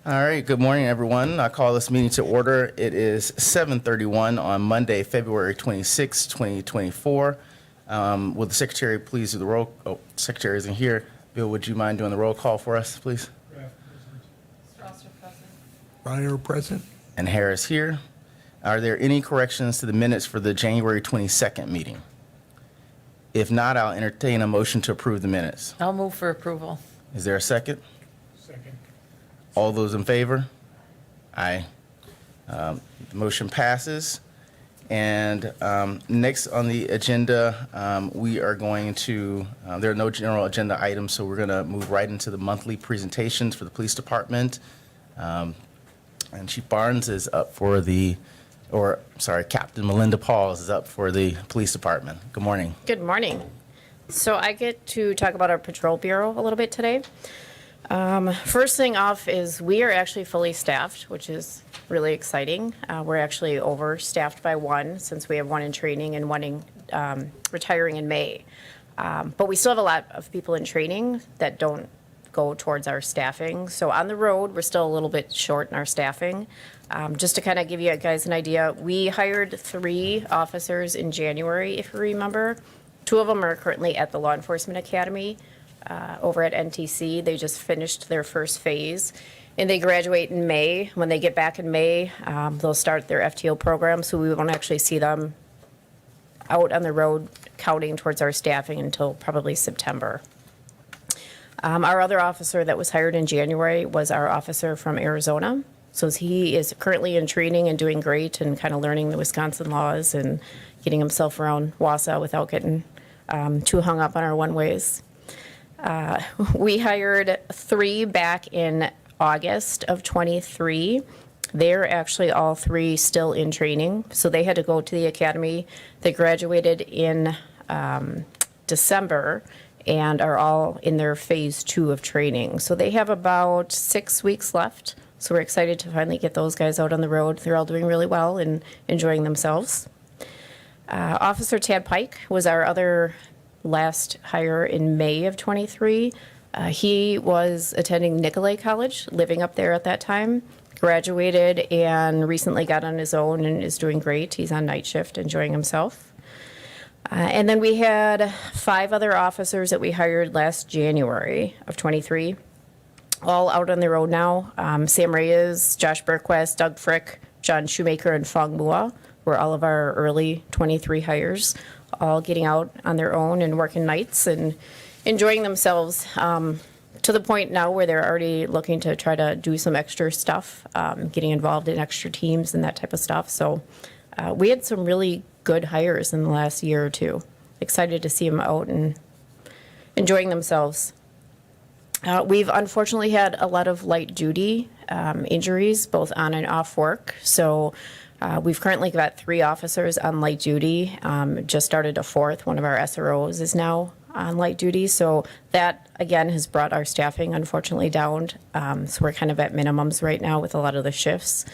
All right, good morning, everyone. I call this meeting to order. It is 7:31 on Monday, February 26, 2024. Will the secretary please do the roll? Oh, secretary isn't here. Bill, would you mind doing the roll call for us, please? Strasser present. Breyer present. And Harris here. Are there any corrections to the minutes for the January 22nd meeting? If not, I'll entertain a motion to approve the minutes. I'll move for approval. Is there a second? Second. All those in favor? Aye. The motion passes. And next on the agenda, we are going to, there are no general agenda items, so we're going to move right into the monthly presentations for the police department. And Chief Barnes is up for Captain Melinda Pauls is up for the police department. Good morning. Good morning. So I get to talk about our patrol bureau a little bit today. First thing off is we are actually fully staffed, which is really exciting. We're actually overstaffed by one since we have one in training and one retiring in May. But we still have a lot of people in training that don't go towards our staffing. So on the road, we're still a little bit short in our staffing. Just to kind of give you guys an idea, we hired 3 officers in January, if you remember. 2 of them are currently at the Law Enforcement Academy over at NTC. They just finished their first phase, and they graduate in May. When they get back in May, they'll start their FTO program, so we won't actually see them out on the road counting towards our staffing until probably September. Our other officer that was hired in January was our officer from Arizona. So he is currently in training and doing great and kind of learning the Wisconsin laws and getting himself around Wausau without getting too hung up on our one-ways. We hired 3 back in August of 23. They're actually all 3 still in training. So they had to go to the academy. They graduated in December and are all in their phase 2 of training. So they have about 6 weeks left. So we're excited to finally get those guys out on the road. They're all doing really well and enjoying themselves. Officer Tad Pike was our other last hire in May of 23. He was attending Nicolay College, living up there at that time, graduated and recently got on his own and is doing great. He's on night shift, enjoying himself. And then we had 5 other officers that we hired last January of 23, all out on the road now. Sam Reyes, Josh Burquest, Doug Frick, John Shoemaker, and Fong Mua were all of our early 23 hires, all getting out on their own and working nights and enjoying themselves to the point now where they're already looking to try to do some extra stuff, getting involved in extra teams and that type of stuff. So we had some really good hires in the last year or 2. Excited to see them out and enjoying themselves. We've unfortunately had a lot of light duty injuries, both on and off work. So we've currently got 3 officers on light duty. Just started a 4th. One of our SROs is now on light duty. So that, again, has brought our staffing, unfortunately, down. So we're kind of at minimums right now with a lot of the shifts,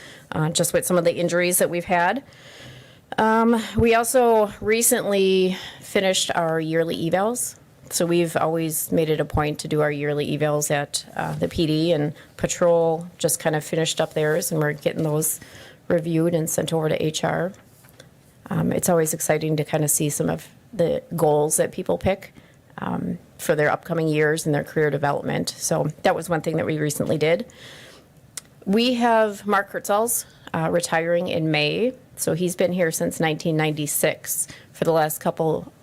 just with some of the injuries that we've had. We also recently finished our yearly evals. So we've always made it a point to do our yearly evals at the PD, and patrol just kind of finished up theirs, and we're getting those reviewed and sent over to HR. It's always exciting to kind of see some of the goals that people pick for their upcoming years and their career development. So that was one thing that we recently did. We have Mark Hertzels retiring in May. So he's been here since 1996 for the last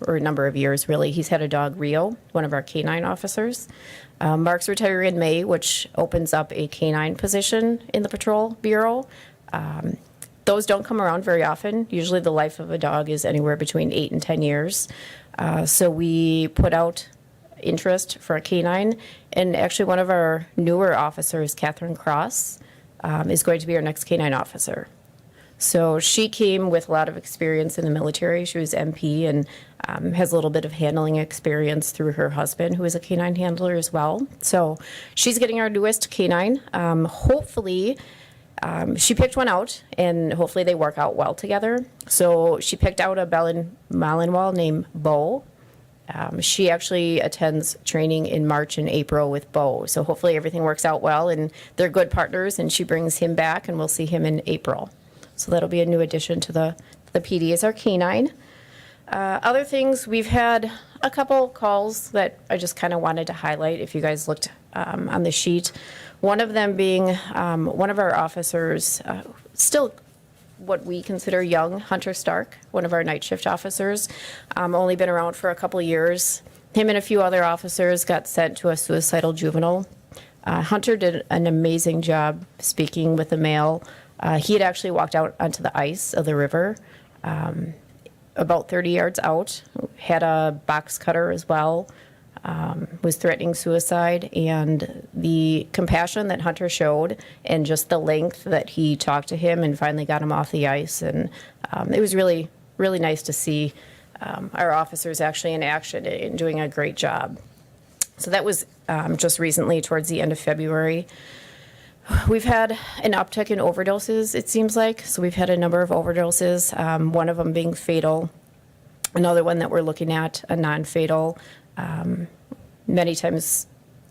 number of years, really. He's had a dog, Rio, one of our canine officers. Mark's retiring in May, which opens up a canine position in the patrol bureau. Those don't come around very often. Usually the life of a dog is anywhere between 8 and 10 years. So we put out interest for a canine. And actually one of our newer officers, Catherine Cross, is going to be our next canine officer. So she came with a lot of experience in the military. She was MP and has a little bit of handling experience through her husband, who is a canine handler as well. So she's getting our newest canine. Hopefully, she picked one out, and hopefully they work out well together. So she picked out a Malinois named Bo. She actually attends training in March and April with Bo. So hopefully everything works out well, and they're good partners, and she brings him back, and we'll see him in April. So that'll be a new addition to the PD as our canine. Other things, we've had a couple calls that I just kind of wanted to highlight if you guys looked on the sheet. One of them being one of our officers, still what we consider young, Hunter Stark, one of our night shift officers, only been around for a couple years. Him and a few other officers got sent to a suicidal juvenile. Hunter did an amazing job speaking with the male. He had actually walked out onto the ice of the river, about 30 yards out, had a box cutter as well, was threatening suicide, and the compassion that Hunter showed and just the length that he talked to him and finally got him off the ice. And it was really, really nice to see our officers actually in action and doing a great job. So that was just recently towards the end of February. We've had an uptick in overdoses, it seems like. So we've had a number of overdoses, one of them being fatal, another one that we're looking at, a non-fatal. Many times,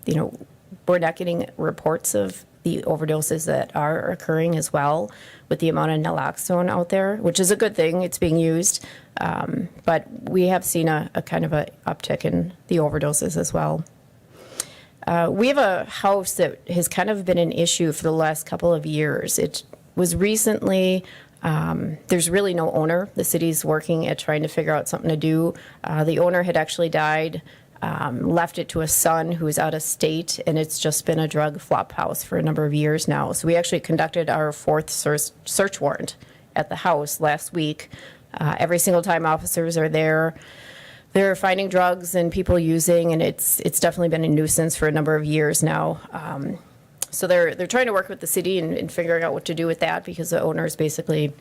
we're not getting reports of the overdoses that are occurring as well with the amount of naloxone out there, which is a good thing. It's being used. But we have seen a kind of a uptick in the overdoses as well. We have a house that has kind of been an issue for the last couple of years. It was recently, there's really no owner. The city's working at trying to figure out something to do. The owner had actually died, left it to a son who is out of state, and it's just been a drug flop house for a number of years now. So we actually conducted our fourth search warrant at the house last week. Every single time officers are there, they're finding drugs and people using, and it's definitely been a nuisance for a number of years now. So they're trying to work with the city and figuring out what to do with that, because the owner is basically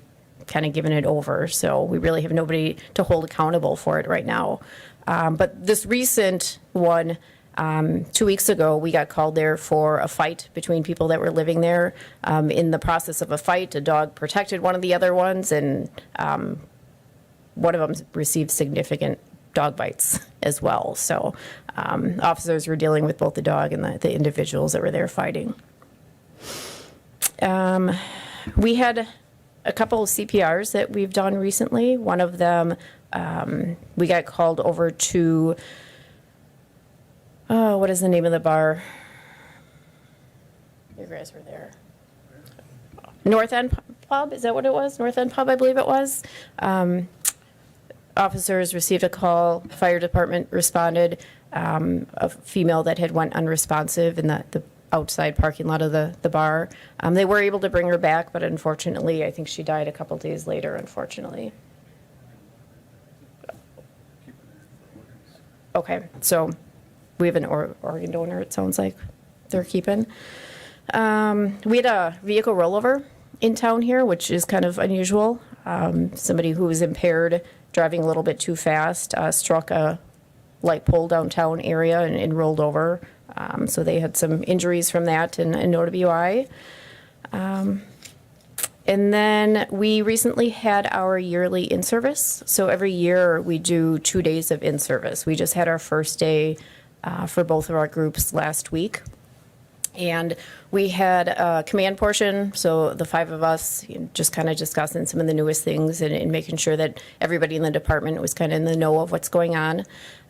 kind of giving it over. So we really have nobody to hold accountable for it right now. But this recent one, 2 weeks ago, we got called there for a fight between people that were living there. In the process of a fight, a dog protected one of the other ones, and one of them received significant dog bites as well. So officers were dealing with both the dog and the individuals that were there fighting. We had a couple of CPRs that we've done recently. One of them, we got called over to, what is the name of the bar? You guys were there. North End Pub, is that what it was? North End Pub, I believe it was. Officers received a call, fire department responded, a female that had went unresponsive in the outside parking lot of the bar. They were able to bring her back, but unfortunately, I think she died a couple days later, unfortunately. Okay, so we have an organ donor, it sounds like they're keeping. We had a vehicle rollover in town here, which is kind of unusual. Somebody who was impaired, driving a little bit too fast, struck a light pole downtown area and rolled over. So they had some injuries from that and no WI. And then we recently had our yearly in-service. So every year we do 2 days of in-service. We just had our first day for both of our groups last week. And we had a command portion, so the 5 of us just kind of discussing some of the newest things and making sure that everybody in the department was kind of in the know of what's going on.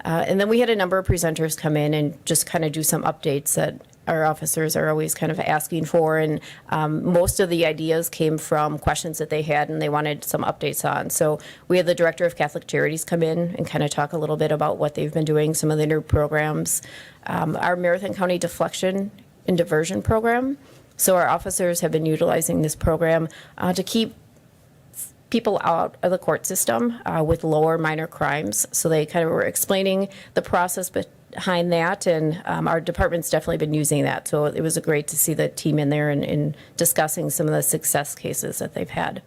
And then we had a number of presenters come in and just kind of do some updates that our officers are always kind of asking for. And most of the ideas came from questions that they had and they wanted some updates on. So we had the Director of Catholic Charities come in and kind of talk a little bit about what they've been doing, some of the new programs. Our Marathon County Deflection and Diversion program. So our officers have been utilizing this program to keep people out of the court system with lower minor crimes. So they kind of were explaining the process behind that, and our department's definitely been using that. So it was great to see the team in there and discussing some of the success cases that they've had.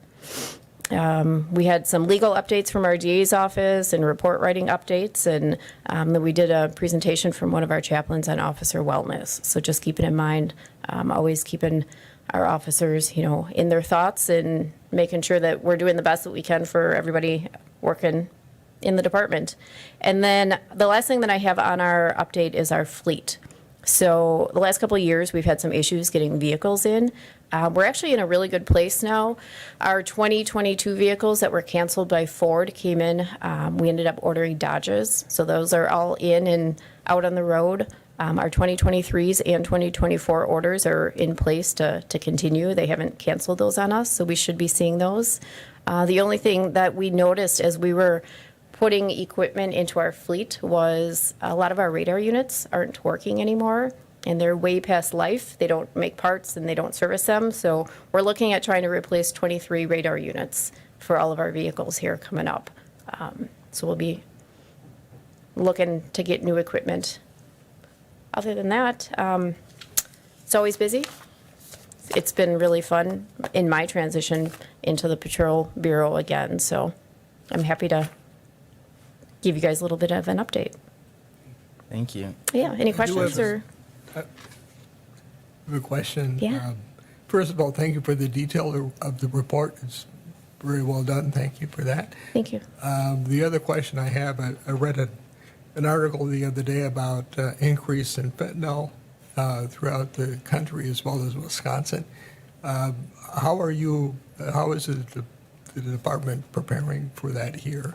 We had some legal updates from our DA's office and report writing updates, and then we did a presentation from one of our chaplains on officer wellness. So just keeping in mind, always keeping our officers, in their thoughts and making sure that we're doing the best that we can for everybody working in the department. And then the last thing that I have on our update is our fleet. So the last couple of years, we've had some issues getting vehicles in. We're actually in a really good place now. Our 2022 vehicles that were canceled by Ford came in. We ended up ordering Dodges. So those are all in and out on the road. Our 2023s and 2024 orders are in place to continue. They haven't canceled those on us, so we should be seeing those. The only thing that we noticed as we were putting equipment into our fleet was a lot of our radar units aren't working anymore, and they're way past life. They don't make parts and they don't service them. So we're looking at trying to replace 23 radar units for all of our vehicles here coming up. So we'll be looking to get new equipment. Other than that, it's always busy. It's been really fun in my transition into the Patrol Bureau again. So I'm happy to give you guys a little bit of an update. Thank you. Yeah, any questions or? I have a question. Yeah. First of all, thank you for the detail of the report. It's very well done. Thank you for that. Thank you. The other question I have, I read an article the other day about increase in fentanyl throughout the country as well as Wisconsin. How is the department preparing for that here?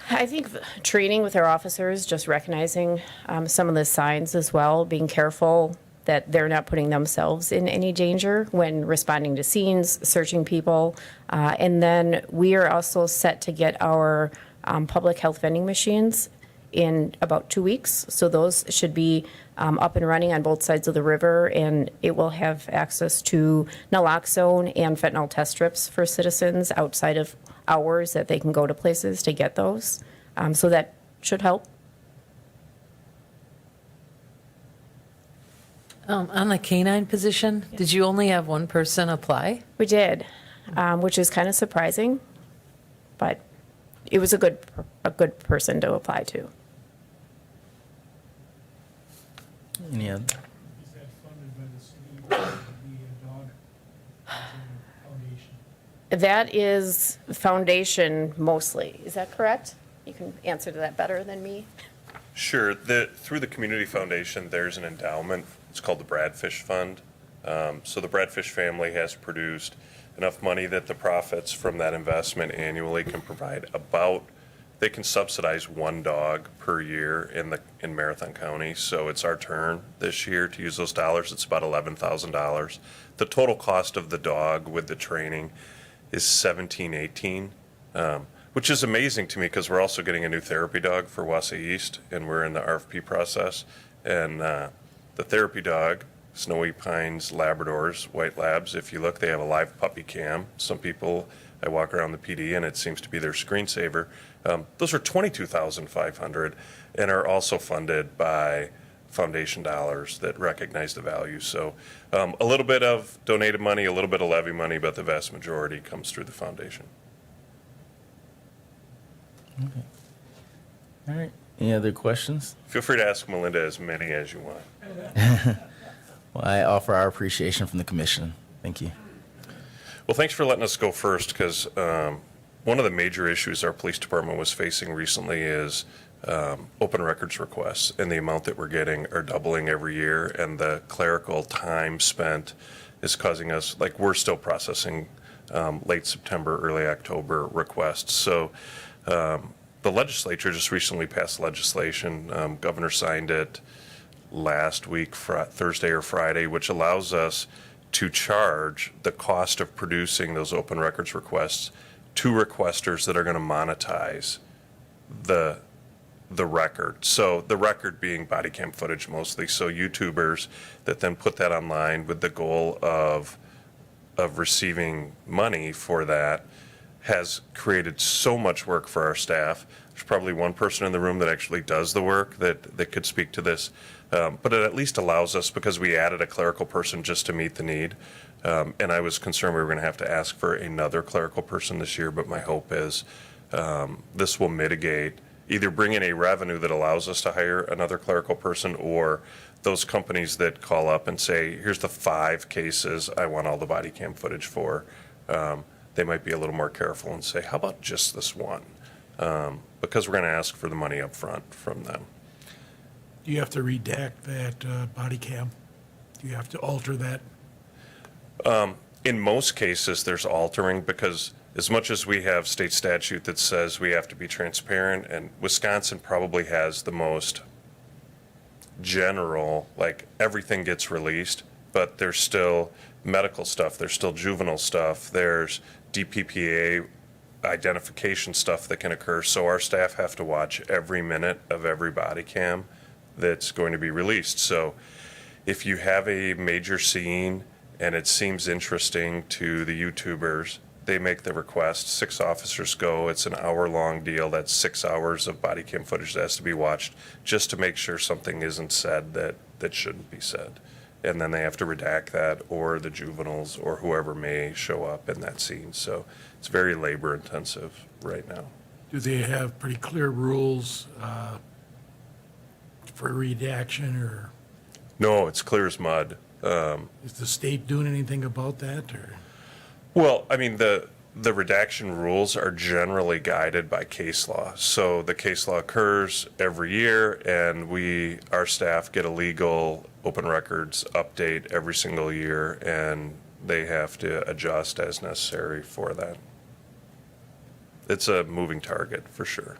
I think training with our officers, just recognizing some of the signs as well, being careful that they're not putting themselves in any danger when responding to scenes, searching people. And then we are also set to get our public health vending machines in about 2 weeks. So those should be up and running on both sides of the river, and it will have access to naloxone and fentanyl test strips for citizens outside of hours that they can go to places to get those. So that should help. On the canine position, did you only have one person apply? We did, which is kind of surprising, but it was a good person to apply to. Any other? Is that funded by the city or the dog foundation? That is foundation mostly. Is that correct? You can answer to that better than me. Sure. Through the Community Foundation, there's an endowment. It's called the Bradfish Fund. So the Bradfish family has produced enough money that the profits from that investment annually can provide they can subsidize one dog per year in Marathon County. So it's our turn this year to use those dollars. It's about $11,000. The total cost of the dog with the training is $17,800, which is amazing to me because we're also getting a new therapy dog for Wausau East, and we're in the RFP process. And the therapy dog, Snowy Pines Labradors, White Labs, if you look, they have a live puppy cam. Some people, I walk around the PD and it seems to be their screensaver. Those are $22,500 and are also funded by foundation dollars that recognize the value. So a little bit of donated money, a little bit of levy money, but the vast majority comes through the foundation. All right. Any other questions? Feel free to ask Melinda as many as you want. Well, I offer our appreciation from the commission. Thank you. Well, thanks for letting us go first, because one of the major issues our police department was facing recently is open records requests, and the amount that we're getting are doubling every year, and the clerical time spent is causing us, like, we're still processing late September, early October requests. So the legislature just recently passed legislation. Governor signed it last week, Thursday or Friday, which allows us to charge the cost of producing those open records requests to requesters that are going to monetize the record. So the record being body cam footage mostly. So YouTubers that then put that online with the goal of receiving money for that has created so much work for our staff. There's probably one person in the room that actually does the work that could speak to this. But it at least allows us, because we added a clerical person just to meet the need. And I was concerned we were going to have to ask for another clerical person this year, but my hope is this will mitigate, either bring in a revenue that allows us to hire another clerical person, or those companies that call up and say, here's the 5 cases I want all the body cam footage for. They might be a little more careful and say, how about just this one? because we're going to ask for the money up front from them. Do you have to redact that body cam? Do you have to alter that? In most cases, there's altering because as much as we have state statute that says we have to be transparent, and Wisconsin probably has the most general, like everything gets released, but there's still medical stuff, there's still juvenile stuff, there's DPPA identification stuff that can occur. So our staff have to watch every minute of every body cam that's going to be released. So if you have a major scene and it seems interesting to the YouTubers, they make the request, 6 officers go, it's an hour-long deal, that's 6 hours of body cam footage that has to be watched just to make sure something isn't said that shouldn't be said. And then they have to redact that, or the juveniles, or whoever may show up in that scene. So it's very labor-intensive right now. Do they have pretty clear rules for redaction, or No, it's clear as mud. is the state doing anything about that, or? Well, I mean, the redaction rules are generally guided by case law. So the case law occurs every year, and our staff get a legal open records update every single year, and they have to adjust as necessary for that. It's a moving target for sure.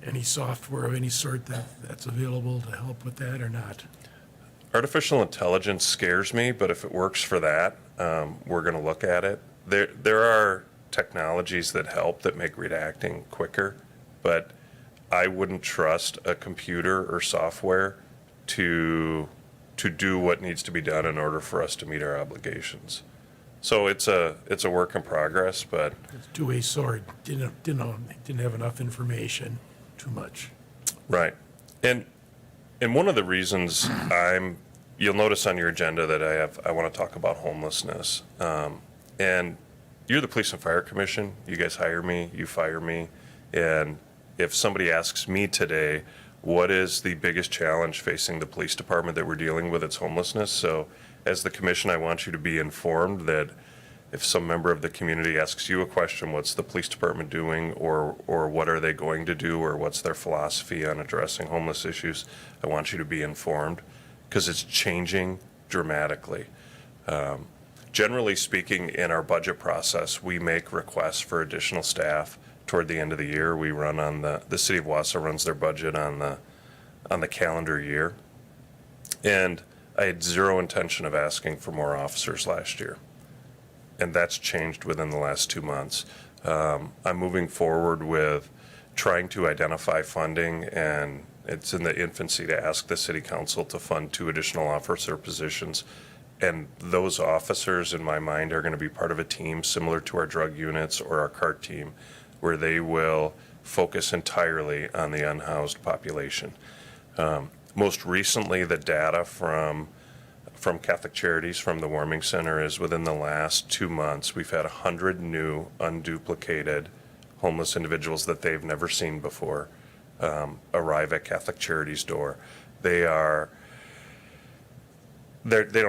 Any software of any sort that's available to help with that or not? Artificial intelligence scares me, but if it works for that, we're going to look at it. There are technologies that help that make redacting quicker, but I wouldn't trust a computer or software to do what needs to be done in order for us to meet our obligations. So it's a work in progress, but It's a two-way sword. Didn't have enough information, too much. right. And one of the reasons you'll notice on your agenda that I want to talk about homelessness. And you're the Police and Fire Commission. You guys hire me, you fire me. And if somebody asks me today, what is the biggest challenge facing the police department that we're dealing with, it's homelessness. So as the commission, I want you to be informed that if some member of the community asks you a question, what's the police department doing, or what are they going to do, or what's their philosophy on addressing homeless issues, I want you to be informed because it's changing dramatically. Generally speaking, in our budget process, we make requests for additional staff toward the end of the year. We run on the city of Wausau runs their budget on the calendar year. And I had zero intention of asking for more officers last year. And that's changed within the last 2 months. I'm moving forward with trying to identify funding, and it's in the infancy to ask the city council to fund 2 additional officer positions. And those officers, in my mind, are going to be part of a team similar to our drug units or our CART team, where they will focus entirely on the unhoused population. Most recently, the data from Catholic Charities, from the Warming Center, is within the last 2 months, we've had 100 new unduplicated homeless individuals that they've never seen before arrive at Catholic Charities' door. They don't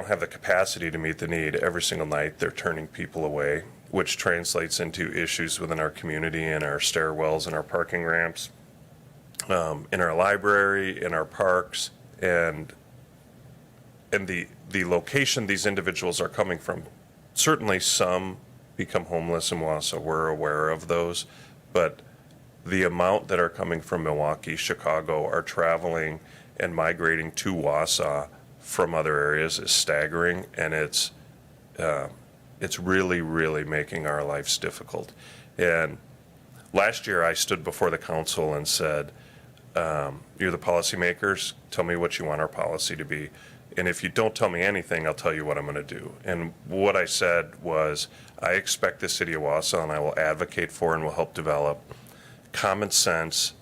have the capacity to meet the need. Every single night they're turning people away, which translates into issues within our community, in our stairwells, in our parking ramps, in our library, in our parks, and the location these individuals are coming from. Certainly some become homeless in Wausau, we're aware of those, but the amount that are coming from Milwaukee, Chicago, are traveling and migrating to Wausau from other areas is staggering, and it's really, really making our lives difficult. And last year I stood before the council and said, you're the policymakers, tell me what you want our policy to be. And if you don't tell me anything, I'll tell you what I'm going to do. And what I said was, I expect the city of Wausau, and I will advocate for and will help develop common sense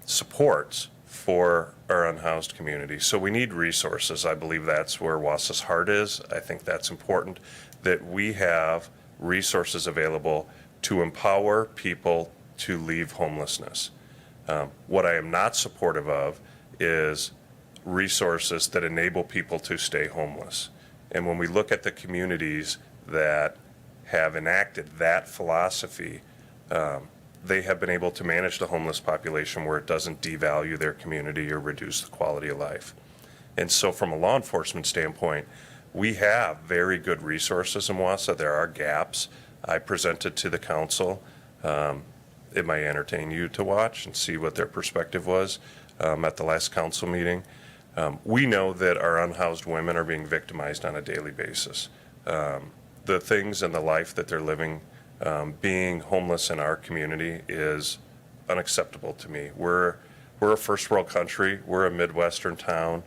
supports for our unhoused community. So we need resources. I believe that's where Wausau's heart is. I think that's important, that we have resources available to empower people to leave homelessness. What I am not supportive of is resources that enable people to stay homeless. And when we look at the communities that have enacted that philosophy, they have been able to manage the homeless population where it doesn't devalue their community or reduce the quality of life. And so from a law enforcement standpoint, we have very good resources in Wausau. There are gaps. I presented to the council. It might entertain you to watch and see what their perspective was at the last council meeting. We know that our unhoused women are being victimized on a daily basis. The things and the life that they're living, being homeless in our community is unacceptable to me. We're a first world country. We're a Midwestern town.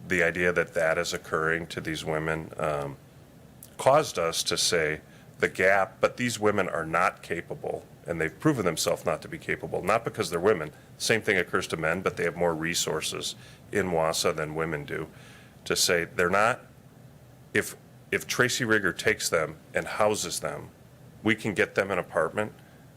The idea that that is occurring to these women caused us to say the gap, but these women are not capable, and they've proven themselves not to be capable, not because they're women. Same thing occurs to men, but they have more resources in Wausau than women do. To say they're not, if Tracy Rigger takes them and houses them, we can get them an apartment.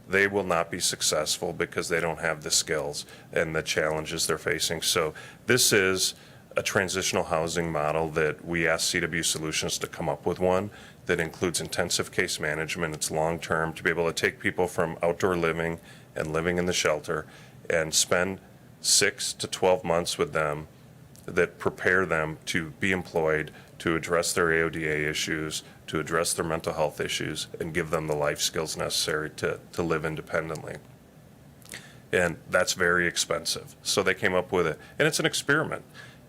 They will not be successful because they don't have the skills and the challenges they're facing. So this is a transitional housing model that we asked CW Solutions to come up with one that includes intensive case management. It's long-term to be able to take people from outdoor living and living in the shelter and spend 6 to 12 months with them that prepare them to be employed, to address their AODA issues, to address their mental health issues, and give them the life skills necessary to live independently. And that's very expensive. So they came up with it. And it's an experiment.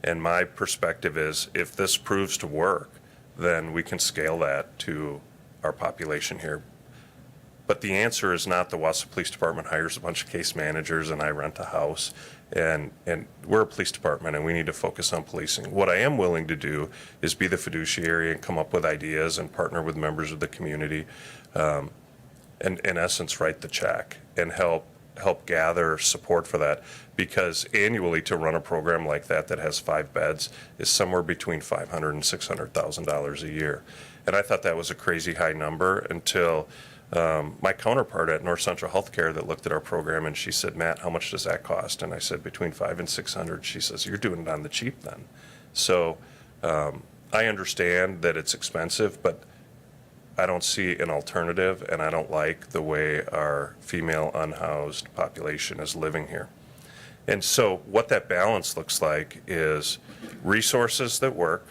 And my perspective is if this proves to work, then we can scale that to our population here. But the answer is not the Wausau Police Department hires a bunch of case managers and I rent a house. And we're a police department and we need to focus on policing. What I am willing to do is be the fiduciary and come up with ideas and partner with members of the community and in essence write the check and help gather support for that, because annually to run a program like that has 5 beds is somewhere between $500,000 and $600,000 a year. And I thought that was a crazy high number until my counterpart at North Central Healthcare that looked at our program and she said, Matt, how much does that cost? And I said, between $500 and $600. She says, you're doing it on the cheap then. So I understand that it's expensive, but I don't see an alternative, and I don't like the way our female unhoused population is living here. And so what that balance looks like is resources that work.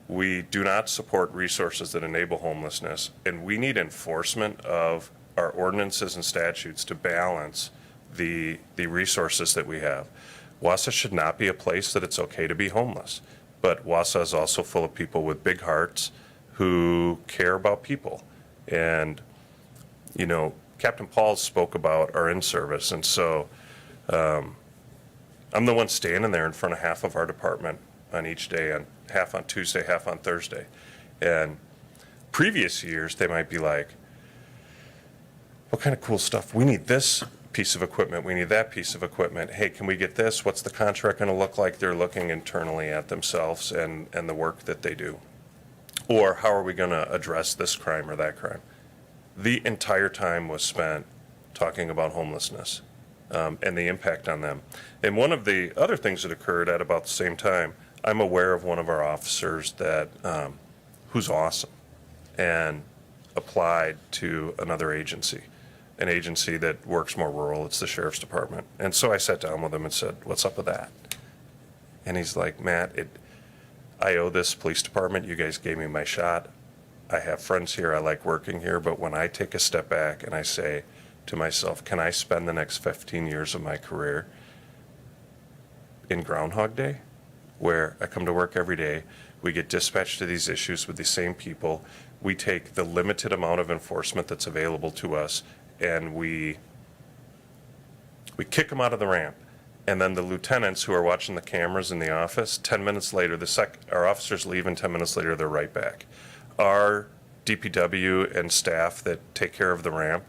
We do not support resources that enable homelessness, and we need enforcement of our ordinances and statutes to balance the resources that we have. Wausau should not be a place that it's okay to be homeless, but Wausau is also full of people with big hearts who care about people. And, you know, Captain Paul spoke about our in-service, and so I'm the one standing there in front of half of our department on each day, and half on Tuesday, half on Thursday. And previous years, they might be like, what kind of cool stuff? We need this piece of equipment. We need that piece of equipment. Hey, can we get this? What's the contract going to look like? They're looking internally at themselves and the work that they do. Or how are we going to address this crime or that crime? The entire time was spent talking about homelessness and the impact on them. And one of the other things that occurred at about the same time, I'm aware of one of our officers that who's awesome and applied to another agency, an agency that works more rural. It's the sheriff's department. And so I sat down with him and said, what's up with that? And he's like, Matt, I owe this police department. You guys gave me my shot. I have friends here. I like working here. But when I take a step back and I say to myself, can I spend the next 15 years of my career in Groundhog Day, where I come to work every day, we get dispatched to these issues with the same people, we take the limited amount of enforcement that's available to us, and we kick them out of the ramp. And then the lieutenants who are watching the cameras in the office, 10 minutes later, our officers leave, and 10 minutes later, they're right back. Our DPW and staff that take care of the ramp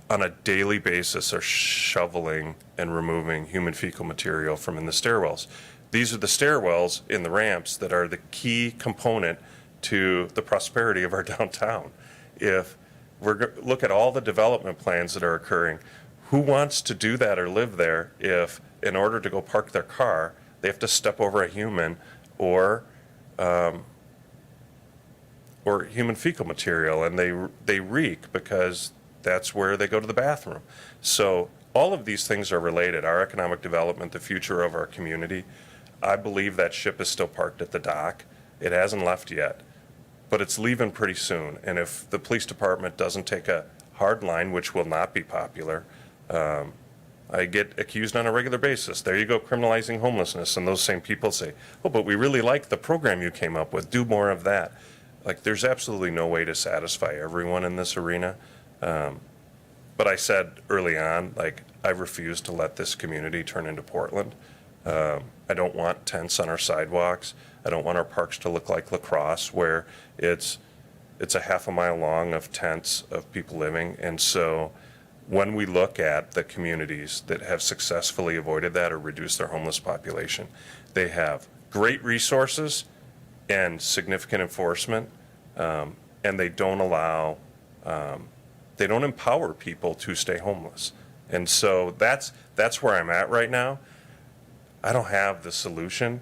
on a daily basis are shoveling and removing human fecal material from in the stairwells. These are the stairwells in the ramps that are the key component to the prosperity of our downtown. If look at all the development plans that are occurring, who wants to do that or live there if in order to go park their car, they have to step over a human or human fecal material, and they reek because that's where they go to the bathroom. So all of these things are related. Our economic development, the future of our community, I believe that ship is still parked at the dock. It hasn't left yet, but it's leaving pretty soon. And if the police department doesn't take a hard line, which will not be popular, I get accused on a regular basis. There you go, criminalizing homelessness. And those same people say, oh, but we really like the program you came up with. Do more of that. Like, there's absolutely no way to satisfy everyone in this arena. But I said early on, like, I refuse to let this community turn into Portland. I don't want tents on our sidewalks. I don't want our parks to look like La Crosse, where it's a half a mile long of tents of people living. And so when we look at the communities that have successfully avoided that or reduced their homeless population, they have great resources and significant enforcement, and they don't allow, they don't empower people to stay homeless. And so that's where I'm at right now. I don't have the solution,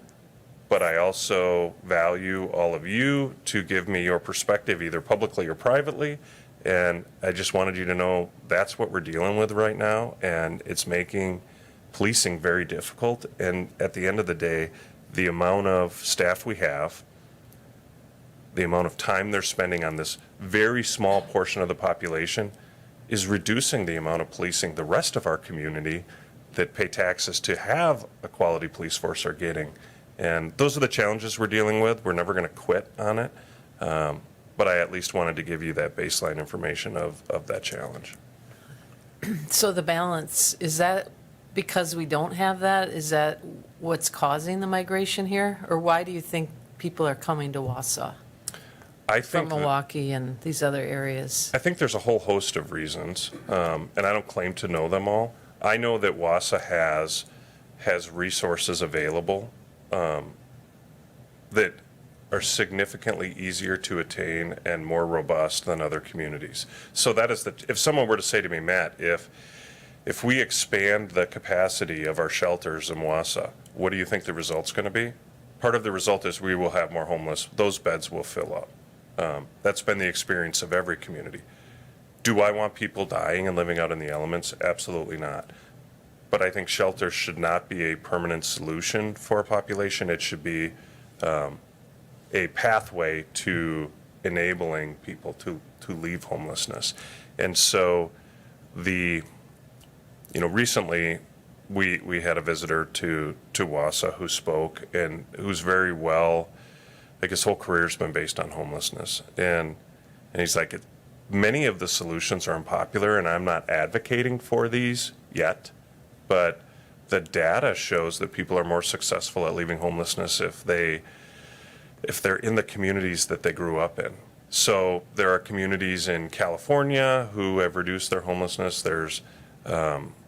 but I also value all of you to give me your perspective, either publicly or privately. And I just wanted you to know that's what we're dealing with right now, and it's making policing very difficult. And at the end of the day, the amount of staff we have, the amount of time they're spending on this very small portion of the population is reducing the amount of policing the rest of our community that pay taxes to have a quality police force are getting. And those are the challenges we're dealing with. We're never going to quit on it. But I at least wanted to give you that baseline information of that challenge. So the balance, is that because we don't have that? Is that what's causing the migration here? Or why do you think people are coming to Wausau I from think that- Milwaukee and these other areas? I think there's a whole host of reasons, and I don't claim to know them all. I know that Wausau has resources available that are significantly easier to attain and more robust than other communities. So that is if someone were to say to me, Matt, if we expand the capacity of our shelters in Wausau, what do you think the result's going to be? Part of the result is we will have more homeless. Those beds will fill up. That's been the experience of every community. Do I want people dying and living out in the elements? Absolutely not. But I think shelters should not be a permanent solution for a population. It should be a pathway to enabling people to leave homelessness. And so recently we had a visitor to Wausau who spoke and who's very well, like his whole career's been based on homelessness. And he's like, many of the solutions are unpopular and I'm not advocating for these yet, but the data shows that people are more successful at leaving homelessness if they're in the communities that they grew up in. So there are communities in California who have reduced their homelessness. There's,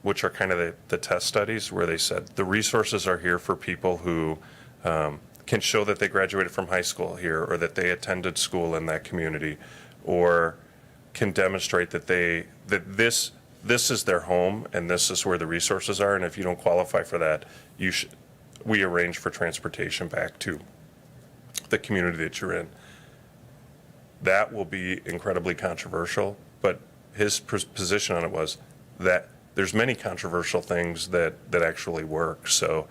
which are kind of the test studies where they said the resources are here for people who can show that they graduated from high school here or that they attended school in that community or can demonstrate that this is their home and this is where the resources are. And if you don't qualify for that, we arrange for transportation back to the community that you're in. That will be incredibly controversial, but his position on it was that there's many controversial things that actually work. So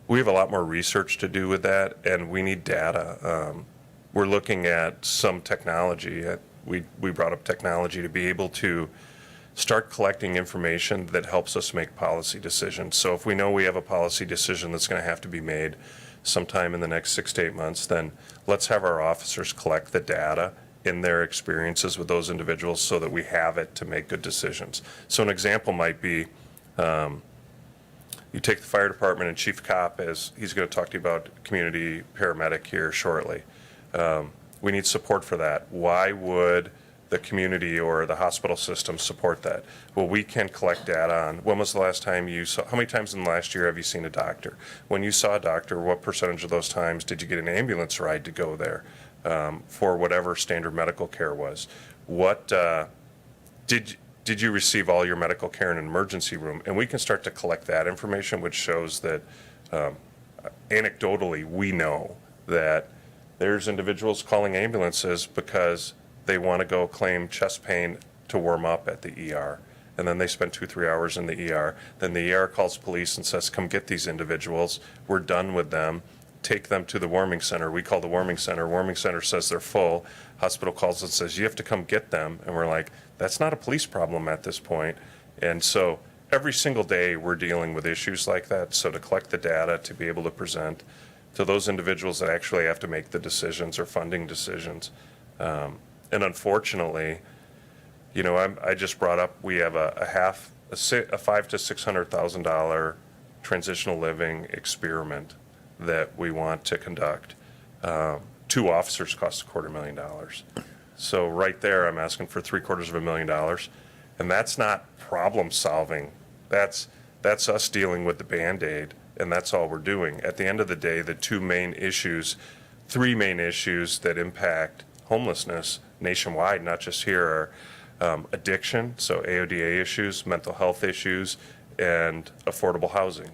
we have a lot more research to do with that, and we need data. We're looking at some technology. We brought up technology to be able to start collecting information that helps us make policy decisions. So if we know we have a policy decision that's going to have to be made sometime in the next 6 to 8 months, then let's have our officers collect the data in their experiences with those individuals so that we have it to make good decisions. So an example might be you take the fire department and chief cop, as he's going to talk to you about community paramedic here shortly. We need support for that. Why would the community or the hospital system support that? Well, we can collect data on when was the last time you saw, how many times in the last year have you seen a doctor? When you saw a doctor, what percentage of those times did you get an ambulance ride to go there for whatever standard medical care was? What did you receive all your medical care in an emergency room? And we can start to collect that information, which shows that anecdotally we know that there's individuals calling ambulances because they want to go claim chest pain to warm up at the ER. And then they spend 2-3 hours in the ER. Then the ER calls police and says, come get these individuals. We're done with them. Take them to the warming center. We call the warming center. Warming center says they're full. Hospital calls and says, you have to come get them. And we're like, that's not a police problem at this point. And so every single day we're dealing with issues like that. So to collect the data, to be able to present to those individuals that actually have to make the decisions or funding decisions. And unfortunately, you know, I just brought up, we have a $500,000 to $600,000 transitional living experiment that we want to conduct. 2 officers cost $250,000. So right there, I'm asking for $750,000, and that's not problem solving. That's us dealing with the Band-Aid, and that's all we're doing. At the end of the day, the 3 main issues that impact homelessness nationwide, not just here, are addiction, so AODA issues, mental health issues, and affordable housing.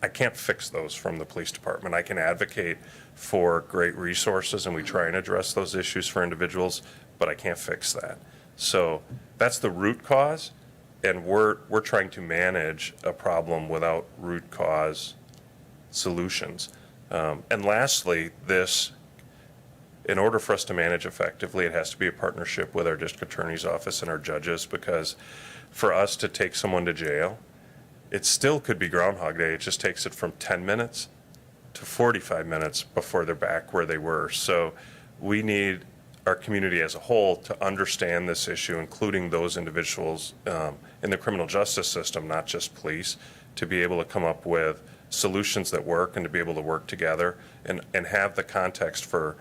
I can't fix those from the police department. I can advocate for great resources, and we try and address those issues for individuals, but I can't fix that. So that's the root cause, and we're trying to manage a problem without root cause solutions. And lastly, in order for us to manage effectively, it has to be a partnership with our district attorney's office and our judges, because for us to take someone to jail, it still could be Groundhog Day. It just takes it from 10 minutes to 45 minutes before they're back where they were. So we need our community as a whole to understand this issue, including those individuals in the criminal justice system, not just police, to be able to come up with solutions that work and to be able to work together and have the context for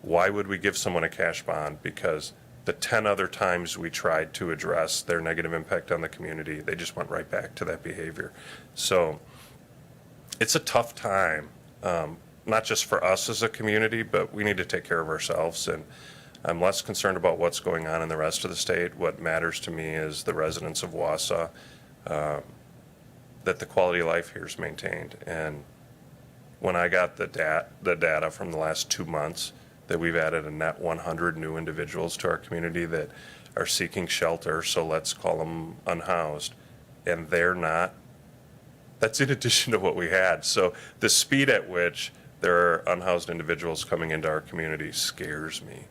why would we give someone a cash bond? Because the 10 other times we tried to address their negative impact on the community, they just went right back to that behavior. So it's a tough time, not just for us as a community, but we need to take care of ourselves. And I'm less concerned about what's going on in the rest of the state. What matters to me is the residents of Wausau, that the quality of life here is maintained. And when I got the data from the last 2 months, that we've added a net 100 new individuals to our community that are seeking shelter, so let's call them unhoused, and they're not. That's in addition to what we had. So the speed at which there are unhoused individuals coming into our community scares me.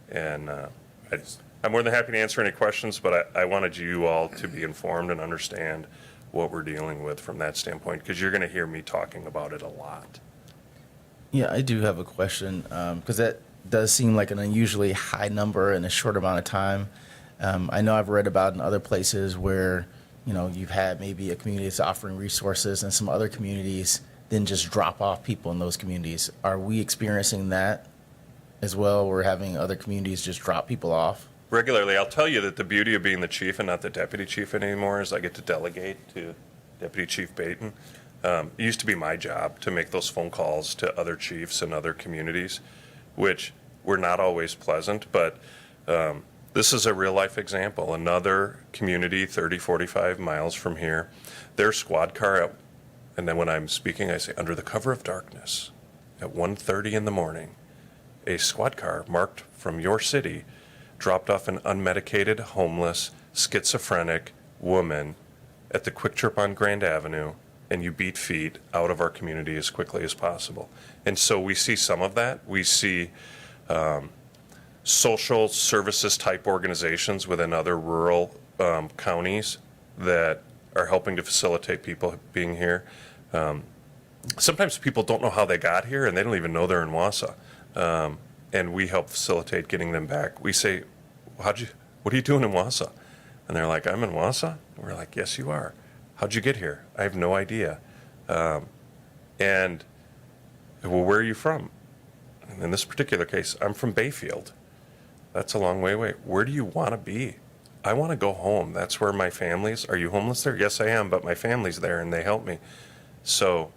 And I'm more than happy to answer any questions, but I wanted you all to be informed and understand what we're dealing with from that standpoint, because you're going to hear me talking about it a lot. Yeah, I do have a question, because that does seem like an unusually high number in a short amount of time. I know I've read about in other places where, you know, you've had maybe a community that's offering resources and some other communities then just drop off people in those communities. Are we experiencing that as well? We're having other communities just drop people off? Regularly. I'll tell you that the beauty of being the chief and not the deputy chief anymore is I get to delegate to Deputy Chief Baton. It used to be my job to make those phone calls to other chiefs and other communities, which were not always pleasant, but this is a real life example. Another community 30, 45 miles from here, their squad car, and then when I'm speaking, I say, under the cover of darkness, at 1:30 in the morning, a squad car marked from your city dropped off an unmedicated, homeless, schizophrenic woman at the Quick Trip on Grand Avenue, and you beat feet out of our community as quickly as possible. And so we see some of that. We see social services type organizations within other rural counties that are helping to facilitate people being here. Sometimes people don't know how they got here, and they don't even know they're in Wausau. And we help facilitate getting them back. We say, what are you doing in Wausau? And they're like, I'm in Wausau? And we're like, yes, you are. How'd you get here? I have no idea. And, well, where are you from? And in this particular case, I'm from Bayfield. That's a long way away. Where do you want to be? I want to go home. That's where my family's. Are you homeless there? Yes, I am, but my family's there, and they help me. So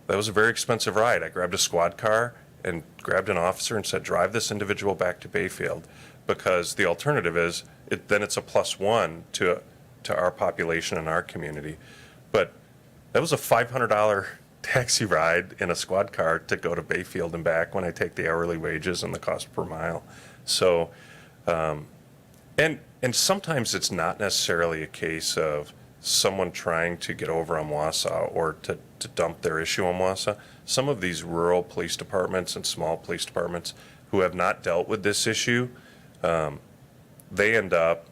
that was a very expensive ride. I grabbed a squad car and grabbed an officer and said, drive this individual back to Bayfield, because the alternative is, then it's a +1 to our population and our community. But that was a $500 taxi ride in a squad car to go to Bayfield and back when I take the hourly wages and the cost per mile. So And sometimes it's not necessarily a case of someone trying to get over on Wausau or to dump their issue on Wausau. Some of these rural police departments and small police departments who have not dealt with this issue, they end up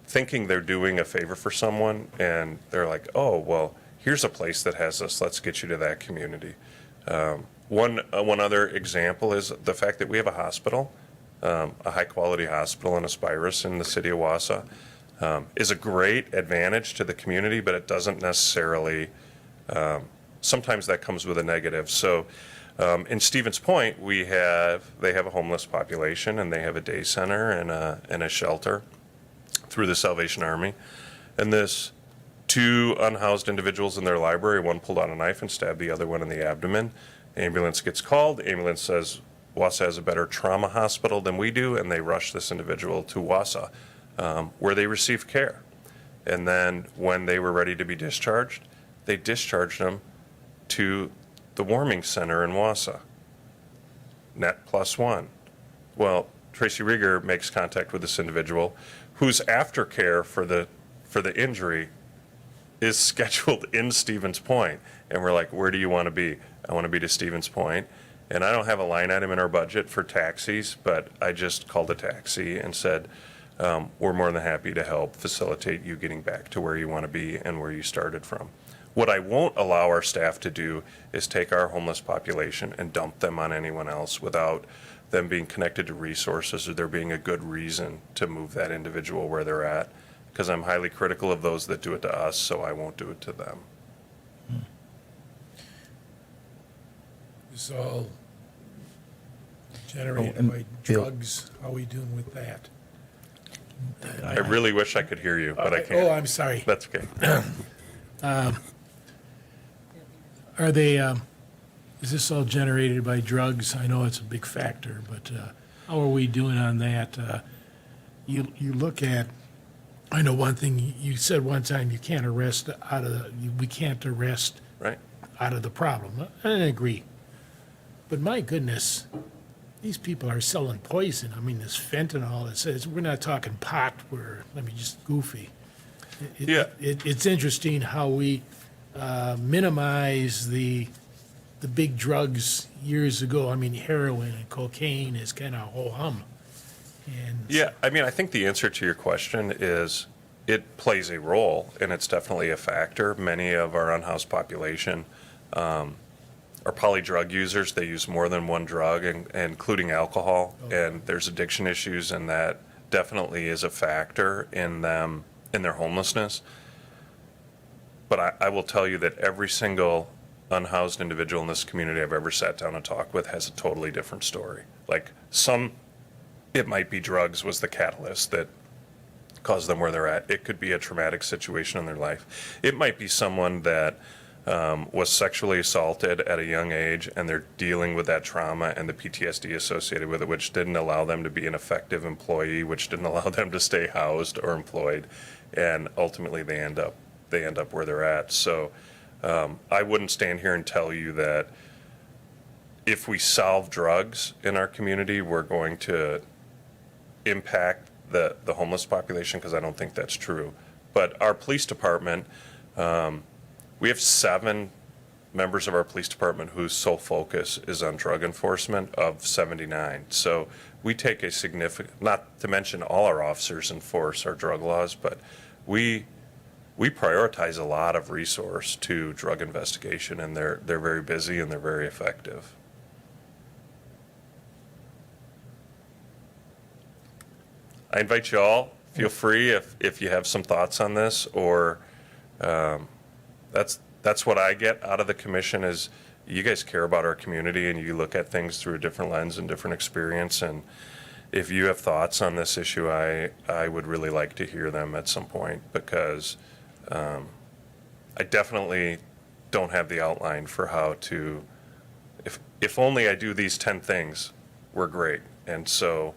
thinking they're doing a favor for someone, and they're like, oh, well, here's a place that has this, let's get you to that community. One other example is the fact that we have a hospital, a high-quality hospital in Aspirus in the city of Wausau, is a great advantage to the community, but it doesn't necessarily, sometimes that comes with a negative. So in Stevens Point, they have a homeless population, and they have a day center and a shelter through the Salvation Army. And this two unhoused individuals in their library, one pulled out a knife and stabbed the other one in the abdomen. Ambulance gets called. The ambulance says Wausau has a better trauma hospital than we do, and they rush this individual to Wausau, where they receive care. And then when they were ready to be discharged, they discharged them to the warming center in Wausau. Net +1. Well, Tracy Rieger makes contact with this individual whose aftercare for the injury is scheduled in Stevens Point. And we're like, where do you want to be? I want to be to Stevens Point. And I don't have a line item in our budget for taxis, but I just called a taxi and said, we're more than happy to help facilitate you getting back to where you want to be and where you started from. What I won't allow our staff to do is take our homeless population and dump them on anyone else without them being connected to resources or there being a good reason to move that individual where they're at. Because I'm highly critical of those that do it to us, so I won't do it to them. It's all generated and by Bill- drugs. How are we doing with that? I really wish I could hear you, but I Oh, can't. I'm sorry. That's okay. Are they, is this all generated by drugs? I know it's a big factor, but how are we doing on that? You look at, I know one thing, you said one time you can't arrest we can't arrest Right? out of the problem. I agree. But my goodness, these people are selling poison. I mean, this fentanyl, it says, we're not talking pot, let me just goofy. Yeah. It's interesting how we minimize the big drugs years ago. I mean, heroin and cocaine is kind of ho-hum. And Yeah, I mean, I think the answer to your question is it plays a role, and it's definitely a factor. Many of our unhoused population are polydrug users. They use more than one drug, including alcohol, and there's addiction issues, and that definitely is a factor in them, in their homelessness. But I will tell you that every single unhoused individual in this community I've ever sat down and talked with has a totally different story. Like it might be drugs was the catalyst that caused them where they're at. It could be a traumatic situation in their life. It might be someone that was sexually assaulted at a young age, and they're dealing with that trauma and the PTSD associated with it, which didn't allow them to be an effective employee, which didn't allow them to stay housed or employed, and ultimately they end up where they're at. So I wouldn't stand here and tell you that if we solve drugs in our community, we're going to impact the homeless population, because I don't think that's true. But our police department, we have 7 members of our police department whose sole focus is on drug enforcement of 79. So we take a significant, not to mention all our officers enforce our drug laws, but we prioritize a lot of resource to drug investigation, and they're very busy and they're very effective. I invite you all, feel free if you have some thoughts on this, or that's what I get out of the commission is you guys care about our community and you look at things through a different lens and different experience. And if you have thoughts on this issue, I would really like to hear them at some point, because I definitely don't have the outline for how to, if only I do these 10 things, we're great. And so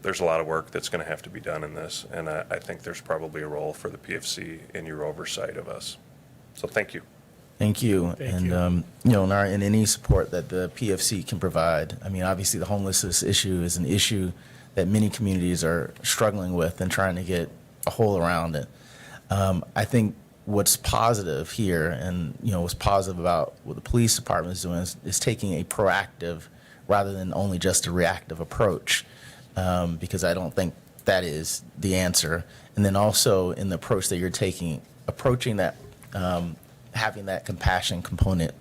there's a lot of work that's going to have to be done in this, and I think there's probably a role for the PFC in your oversight of us. So thank you. Thank you. Thank and, you. And any support that the PFC can provide. I mean, obviously the homelessness issue is an issue that many communities are struggling with and trying to get a hole around it. I think what's positive here, and what's positive about what the police department is doing, is taking a proactive rather than only just a reactive approach, because I don't think that is the answer. And then also in the approach that you're taking, approaching that, having that compassion component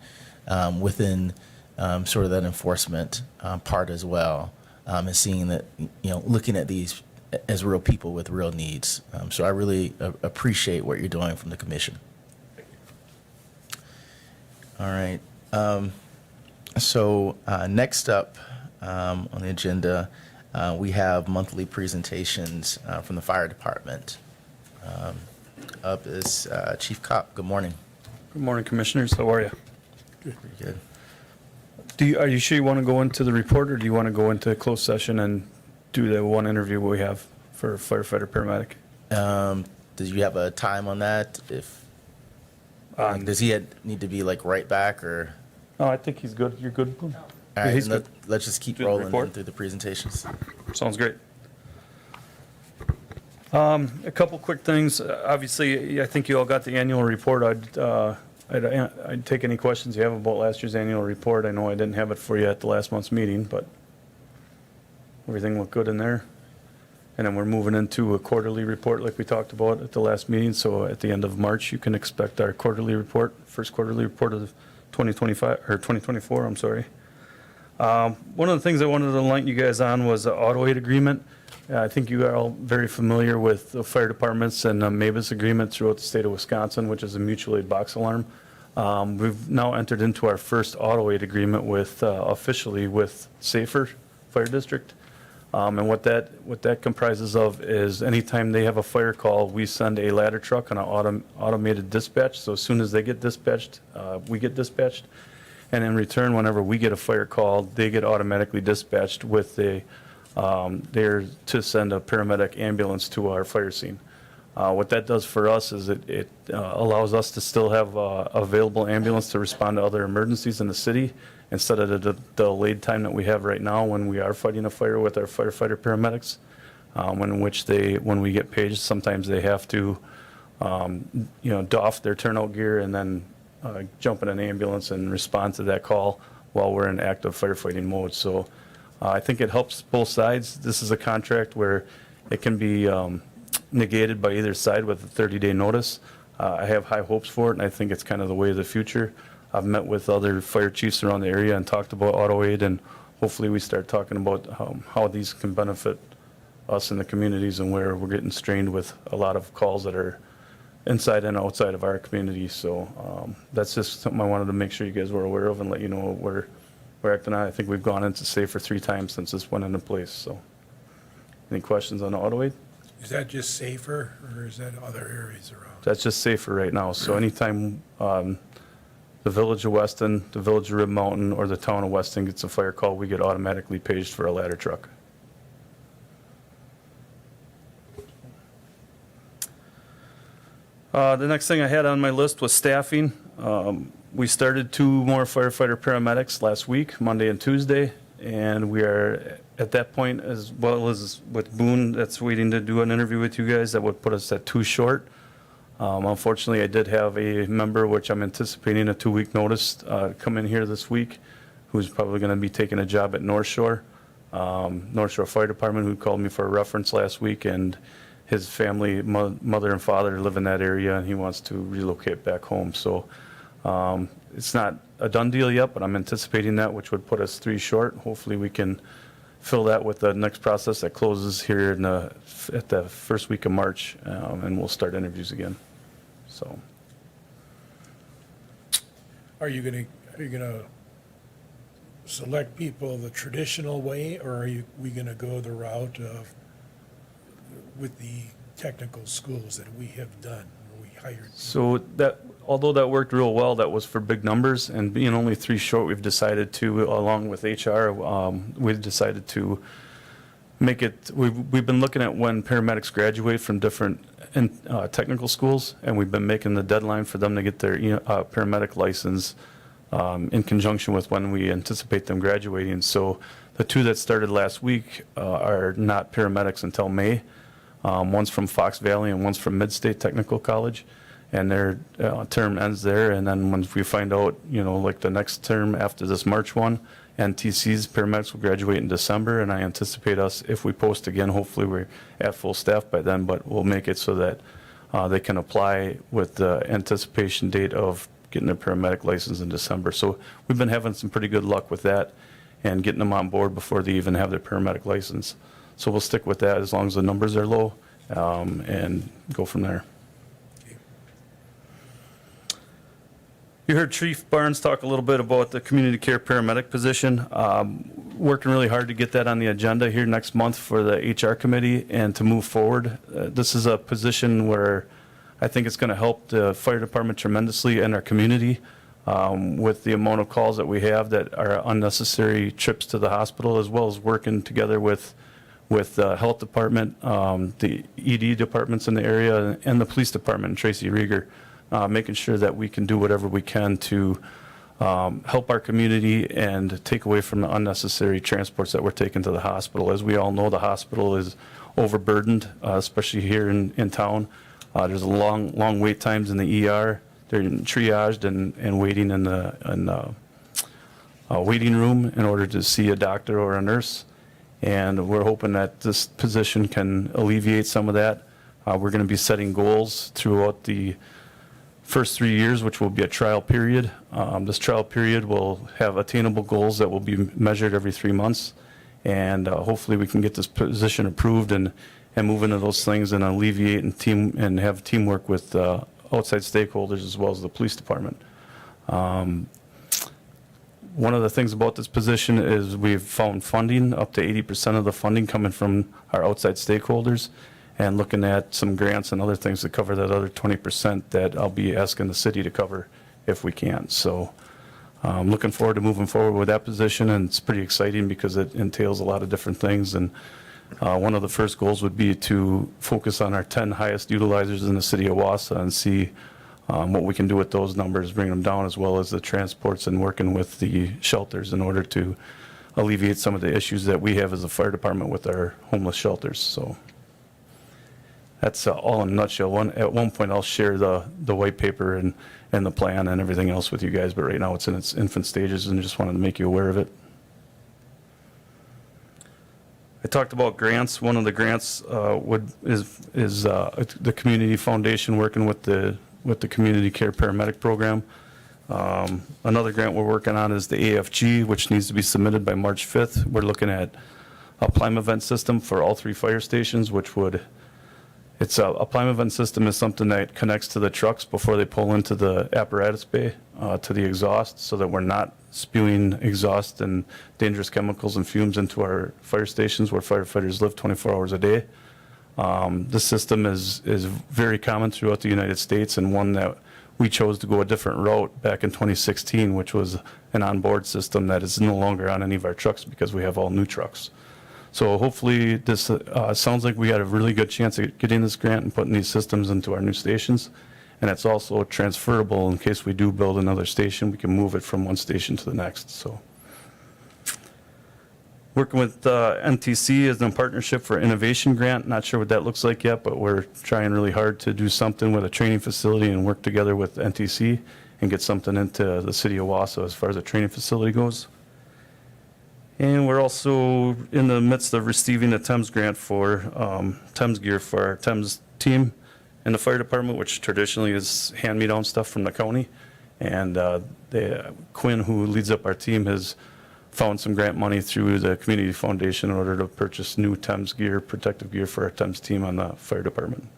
within sort of that enforcement part as well, and seeing that, looking at these as real people with real needs. So I really appreciate what you're doing from the commission. All right. So next up on the agenda, we have monthly presentations from the fire department. Up is Chief Kopp. Good morning. Good morning, Commissioners. How are you? Pretty good. Are you sure you want to go into the report, or do you want to go into closed session and do the one interview we have for firefighter paramedic? Does you have a time on that? If does he need to be right back, or? No, I think he's good. You're good. All right, he's and good. let's just keep Do the rolling report? through the presentations. Sounds great. A couple quick things. Obviously, I think you all got the annual report. I'd take any questions you have about last year's annual report. I know I didn't have it for you at the last month's meeting, but everything looked good in there. And then we're moving into a quarterly report like we talked about at the last meeting. So at the end of March, you can expect our quarterly report, first quarterly report of 2025 or 2024, I'm sorry. One of the things I wanted to enlighten you guys on was the auto aid agreement. I think you are all very familiar with the fire departments and the MABUS agreement throughout the state of Wisconsin, which is a mutual aid box alarm. We've now entered into our first auto aid agreement with officially with Safer Fire District. And what that comprises of is anytime they have a fire call, we send a ladder truck on an automated dispatch. So as soon as they get dispatched, we get dispatched. And in return, whenever we get a fire call, they get automatically dispatched with there to send a paramedic ambulance to our fire scene. What that does for us is it allows us to still have available ambulance to respond to other emergencies in the city instead of the delayed time that we have right now when we are fighting a fire with our firefighter paramedics, when we get paged, sometimes they have to doff their turnout gear and then jump in an ambulance and respond to that call while we're in active firefighting mode. So I think it helps both sides. This is a contract where it can be negated by either side with a 30-day notice. I have high hopes for it, and I think it's kind of the way of the future. I've met with other fire chiefs around the area and talked about auto aid, and hopefully we start talking about how these can benefit us in the communities and where we're getting strained with a lot of calls that are inside and outside of our community. So that's just something I wanted to make sure you guys were aware of and let you know what we're acting on. I think we've gone into Safer 3 times since this went into place. So any questions on auto aid? Is that just Safer, or is that other areas around? That's just Safer right now. So anytime the village of Weston, the village of Rib Mountain, or the town of Weston gets a fire call, we get automatically paged for a ladder truck. The next thing I had on my list was staffing. We started 2 more firefighter paramedics last week, Monday and Tuesday, and we are at that point, as well as with Boone, that's waiting to do an interview with you guys. That would put us at 2 short. Unfortunately, I did have a member, which I'm anticipating a 2-week notice, come in here this week, who's probably going to be taking a job at North Shore Fire Department, who called me for a reference last week, and his family, mother and father, live in that area, and he wants to relocate back home. So it's not a done deal yet, but I'm anticipating that, which would put us 3 short. Hopefully, we can fill that with the next process that closes here at the first week of March, and we'll start interviews again. So, Are you gonna select people the traditional way, or are we gonna go the route of with the technical schools that we have done, where we hired? so that although that worked real well, that was for big numbers, and being only 3 short, we've decided to, along with HR, we've decided to make it. We've been looking at when paramedics graduate from different technical schools, and we've been making the deadline for them to get their paramedic license in conjunction with when we anticipate them graduating. So the 2 that started last week are not paramedics until May. One's from Fox Valley and one's from Mid-State Technical College. And their term ends there. And then once we find out, like the next term after this March one, NTC's paramedics will graduate in December. And I anticipate us, if we post again, hopefully we're at full staff by then, but we'll make it so that they can apply with the anticipation date of getting their paramedic license in December. So we've been having some pretty good luck with that and getting them on board before they even have their paramedic license. So we'll stick with that as long as the numbers are low and go from there. You heard Chief Barnes talk a little bit about the community care paramedic position. Working really hard to get that on the agenda here next month for the HR committee and to move forward. This is a position where I think it's going to help the fire department tremendously and our community with the amount of calls that we have that are unnecessary trips to the hospital, as well as working together with the health department, the ED departments in the area, and the police department, and Tracy Rieger. Making sure that we can do whatever we can to help our community and take away from the unnecessary transports that we're taking to the hospital. As we all know, the hospital is overburdened, especially here in town. There's long wait times in the ER. They're triaged and waiting in the waiting room in order to see a doctor or a nurse. And we're hoping that this position can alleviate some of that. We're going to be setting goals throughout the first 3 years, which will be a trial period. This trial period will have attainable goals that will be measured every 3 months. And hopefully we can get this position approved and move into those things and alleviate and have teamwork with outside stakeholders as well as the police department. One of the things about this position is we've found funding, up to 80% of the funding coming from our outside stakeholders, and looking at some grants and other things to cover that other 20% that I'll be asking the city to cover if we can. So I'm looking forward to moving forward with that position, and it's pretty exciting because it entails a lot of different things. And one of the first goals would be to focus on our 10 highest utilizers in the city of Wausau and see what we can do with those numbers, bring them down, as well as the transports and working with the shelters in order to alleviate some of the issues that we have as a fire department with our homeless shelters. So that's all in a nutshell. At one point, I'll share the white paper and the plan and everything else with you guys, but right now it's in its infant stages and just wanted to make you aware of it. I talked about grants. One of the grants is the Community Foundation working with the Community Care Paramedic Program. Another grant we're working on is the AFG, which needs to be submitted by March 5th. We're looking at a Plime event system for all 3 fire stations, which would, it's a Plime event system is something that connects to the trucks before they pull into the apparatus bay to the exhaust, so that we're not spewing exhaust and dangerous chemicals and fumes into our fire stations where firefighters live 24 hours a day. This system is very common throughout the United States, and one that we chose to go a different route back in 2016, which was an onboard system that is no longer on any of our trucks because we have all new trucks. So hopefully this sounds like we got a really good chance of getting this grant and putting these systems into our new stations. And it's also transferable in case we do build another station, we can move it from one station to the next. So working with MTC is in partnership for innovation grant. Not sure what that looks like yet, but we're trying really hard to do something with a training facility and work together with NTC and get something into the city of Wausau as far as a training facility goes. And we're also in the midst of receiving a TEMS grant for TEMS gear for our TEMS team in the fire department, which traditionally is hand-me-down stuff from the county. And Quinn, who leads up our team, has found some grant money through the Community Foundation in order to purchase new TEMS gear, protective gear for our TEMS team on the fire department.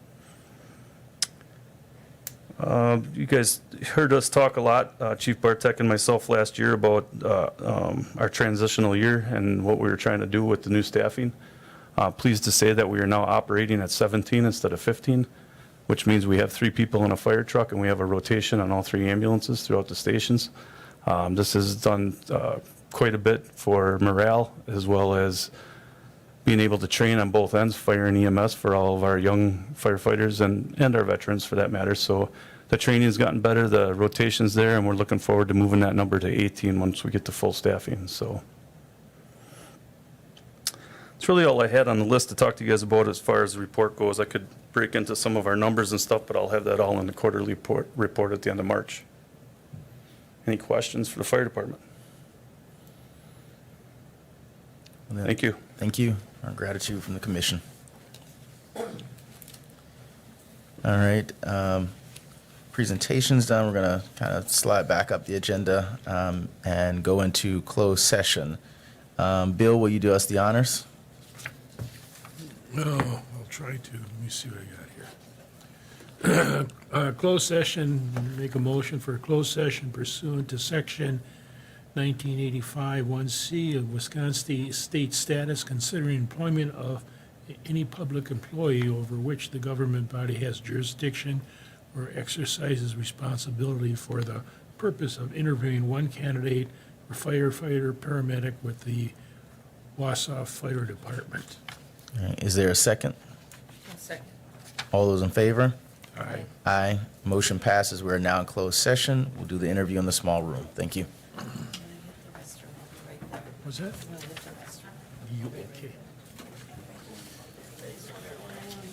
You guys heard us talk a lot, Chief Bartek and myself, last year about our transitional year and what we were trying to do with the new staffing. Pleased to say that we are now operating at 17 instead of 15, which means we have 3 people in a fire truck and we have a rotation on all 3 ambulances throughout the stations. This has done quite a bit for morale, as well as being able to train on both ends, fire and EMS, for all of our young firefighters and our veterans for that matter. So the training's gotten better, the rotation's there, and we're looking forward to moving that number to 18 once we get to full staffing, so. That's really all I had on the list to talk to you guys about as far as the report goes. I could break into some of our numbers and stuff, but I'll have that all in the quarterly report at the end of March. Any questions for the fire department? Thank you. Thank you. Our gratitude from the commission. All right. Presentation's done. We're going to kind of slide back up the agenda and go into closed session. Bill, will you do us the honors? Oh, I'll try to. Let me see what I got here. Closed session, make a motion for a closed session pursuant to section 1985 1C of Wisconsin State Status, considering employment of any public employee over which the government body has jurisdiction or exercises responsibility for the purpose of interviewing one candidate for firefighter, paramedic with the Wausau Fire Department. All right. Is there a second? Second. All those in favor? Aye. Aye. Motion passes. We're now in closed session. We'll do the interview in the small room. Thank you. Was that? You, okay.